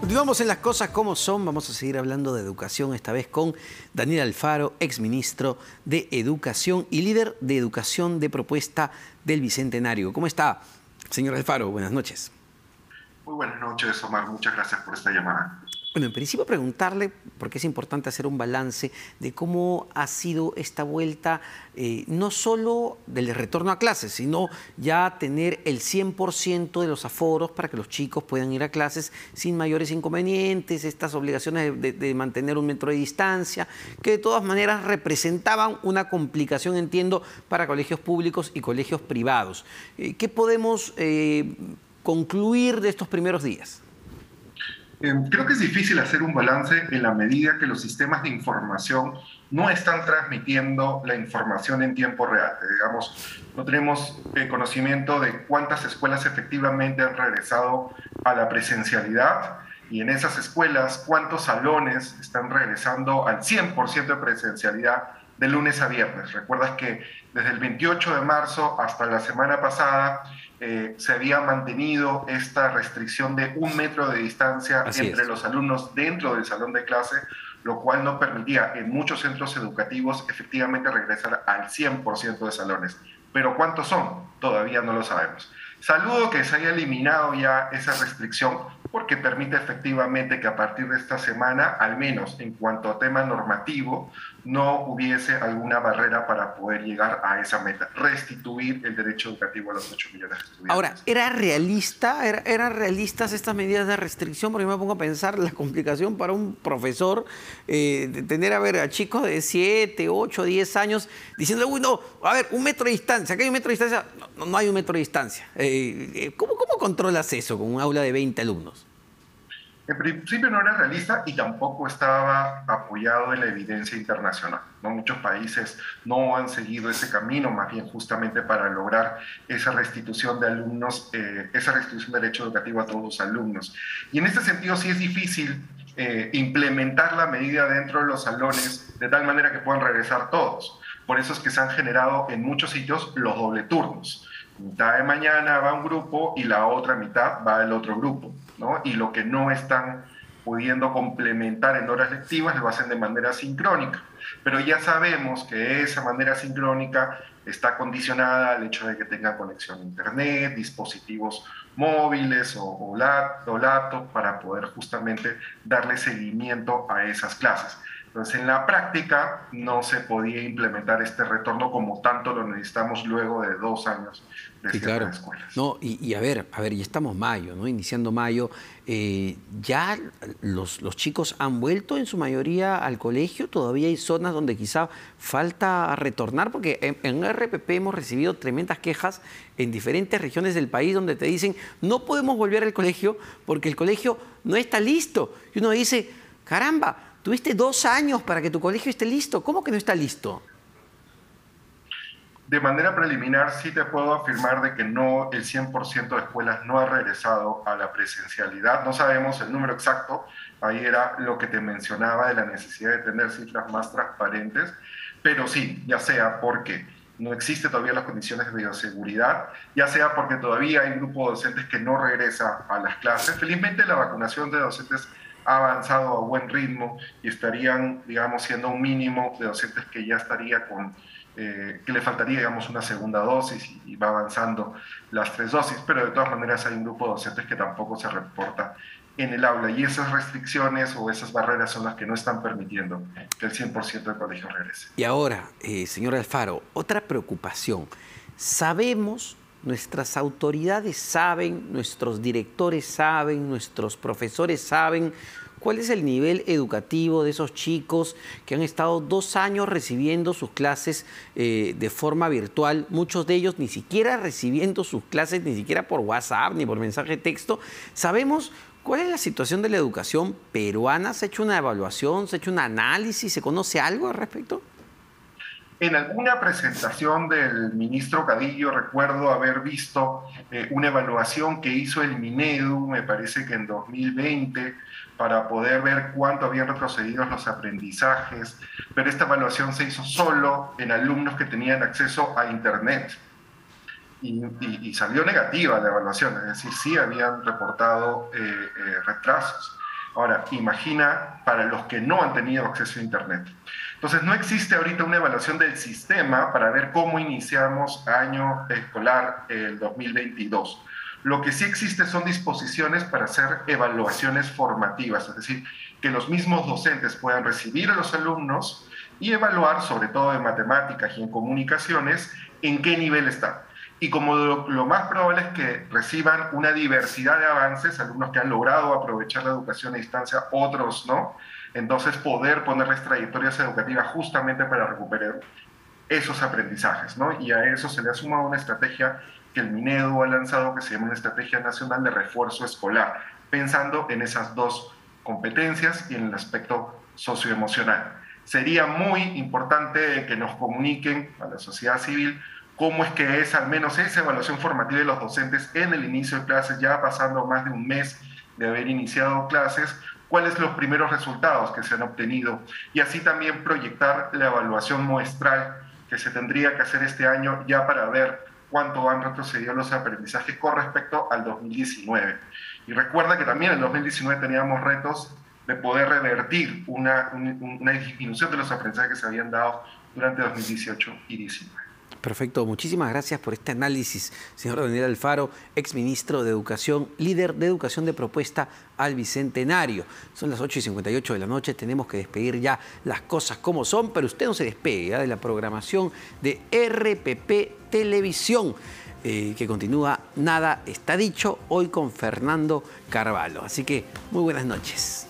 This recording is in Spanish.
Continuamos en Las Cosas Como Son. Vamos a seguir hablando de educación, esta vez con Daniel Alfaro, exministro de Educación y líder de Educación de Propuesta del Bicentenario. ¿Cómo está, señor Alfaro? Buenas noches. Muy buenas noches, Omar. Muchas gracias por esta llamada. Bueno, en principio preguntarle, porque es importante hacer un balance de cómo ha sido esta vuelta, no solo del retorno a clases, sino ya tener el 100% de los aforos para que los chicos puedan ir a clases sin mayores inconvenientes, estas obligaciones de mantener 1 metro de distancia, que de todas maneras representaban una complicación, entiendo, para colegios públicos y colegios privados. ¿Qué podemos concluir de estos primeros días? Creo que es difícil hacer un balance en la medida que los sistemas de información no están transmitiendo la información en tiempo real. Digamos, no tenemos conocimiento de cuántas escuelas efectivamente han regresado a la presencialidad y en esas escuelas cuántos salones están regresando al 100% de presencialidad de lunes a viernes. Recuerdas que desde el 28 de marzo hasta la semana pasada se había mantenido esta restricción de 1 metro de distancia entre los alumnos dentro del salón de clase, lo cual no permitía en muchos centros educativos efectivamente regresar al 100% de salones. Pero ¿cuántos son? Todavía no lo sabemos. Saludo que se haya eliminado ya esa restricción porque permite efectivamente que a partir de esta semana, al menos en cuanto a tema normativo, no hubiese alguna barrera para poder llegar a esa meta, restituir el derecho educativo a los 8 millones de estudiantes. Ahora, ¿eran realistas estas medidas de restricción? Porque yo me pongo a pensar la complicación para un profesor de tener a chicos de 7, 8, 10 años diciendo, uy, no, a ver, 1 metro de distancia, acá hay 1 metro de distancia. No hay 1 metro de distancia. ¿Cómo controlas eso con un aula de 20 alumnos? En principio no era realista y tampoco estaba apoyado en la evidencia internacional, ¿no? Muchos países no han seguido ese camino, más bien justamente para lograr esa restitución de alumnos, esa restitución de derecho educativo a todos los alumnos. Y en este sentido sí es difícil implementar la medida dentro de los salones de tal manera que puedan regresar todos. Por eso es que se han generado en muchos sitios los doble turnos. Mitad de mañana va un grupo y la otra mitad va el otro grupo, ¿no? Y lo que no están pudiendo complementar en horas lectivas lo hacen de manera sincrónica. Pero ya sabemos que esa manera sincrónica está condicionada al hecho de que tengan conexión a internet, dispositivos móviles o laptop para poder justamente darle seguimiento a esas clases. Entonces, en la práctica no se podía implementar este retorno como tanto lo necesitamos luego de 2 años de ciertas escuelas. No, y a ver, ya estamos mayo, ¿no? Iniciando mayo, ya los chicos han vuelto en su mayoría al colegio. Todavía hay zonas donde quizá falta retornar, porque en RPP hemos recibido tremendas quejas en diferentes regiones del país donde te dicen, no podemos volver al colegio porque el colegio no está listo. Y uno dice, caramba, tuviste 2 años para que tu colegio esté listo. ¿Cómo que no está listo? De manera preliminar sí te puedo afirmar de que no, el 100% de escuelas no ha regresado a la presencialidad. No sabemos el número exacto. Ahí era lo que te mencionaba de la necesidad de tener cifras más transparentes. Pero sí, ya sea porque no existen todavía las condiciones de bioseguridad, ya sea porque todavía hay un grupo de docentes que no regresa a las clases. Felizmente la vacunación de docentes ha avanzado a buen ritmo y estarían, digamos, siendo un mínimo de docentes que ya estaría con, que le faltaría, digamos, una segunda dosis y va avanzando las 3 dosis, pero de todas maneras hay un grupo de docentes que tampoco se reporta en el aula y esas restricciones o esas barreras son las que no están permitiendo que el 100% del colegio regrese. Y ahora, señor Alfaro, otra preocupación. Sabemos, nuestras autoridades saben, nuestros directores saben, nuestros profesores saben cuál es el nivel educativo de esos chicos que han estado 2 años recibiendo sus clases de forma virtual, muchos de ellos ni siquiera recibiendo sus clases, ni siquiera por WhatsApp, ni por mensaje de texto. Sabemos cuál es la situación de la educación peruana. ¿Se ha hecho una evaluación, se ha hecho un análisis, se conoce algo al respecto? En alguna presentación del ministro Cadillo recuerdo haber visto una evaluación que hizo el Minedu, me parece que en 2020, para poder ver cuánto habían retrocedido los aprendizajes, pero esta evaluación se hizo solo en alumnos que tenían acceso a Internet. Y salió negativa la evaluación, es decir, sí habían reportado retrasos. Ahora, imagina para los que no han tenido acceso a Internet. Entonces, no existe ahorita una evaluación del sistema para ver cómo iniciamos año escolar el 2022. Lo que sí existe son disposiciones para hacer evaluaciones formativas, es decir, que los mismos docentes puedan recibir a los alumnos y evaluar, sobre todo en matemáticas y en comunicaciones, en qué nivel están. Y como lo más probable es que reciban una diversidad de avances, alumnos que han logrado aprovechar la educación a distancia, otros no, entonces poder ponerles trayectorias educativas justamente para recuperar esos aprendizajes, ¿no? Y a eso se le ha sumado una estrategia que el Minedu ha lanzado que se llama una Estrategia Nacional de Refuerzo Escolar, pensando en esas dos competencias y en el aspecto socioemocional. Sería muy importante que nos comuniquen a la sociedad civil cómo es que es al menos esa evaluación formativa de los docentes en el inicio de clases, ya pasando más de un mes de haber iniciado clases, cuáles son los primeros resultados que se han obtenido y así también proyectar la evaluación muestral que se tendría que hacer este año ya para ver cuánto han retrocedido los aprendizajes con respecto al 2019. Y recuerda que también en el 2019 teníamos retos de poder revertir una disminución de los aprendizajes que se habían dado durante 2018 y 2019. Perfecto, muchísimas gracias por este análisis, señor Daniel Alfaro, exministro de Educación, líder de Educación de Propuesta al Bicentenario. Son las 8:58 de la noche, tenemos que despedir ya las cosas como son, pero usted no se despegue de la programación de RPP Televisión, que continúa Nada está dicho, hoy con Fernando Carvalho. Así que muy buenas noches.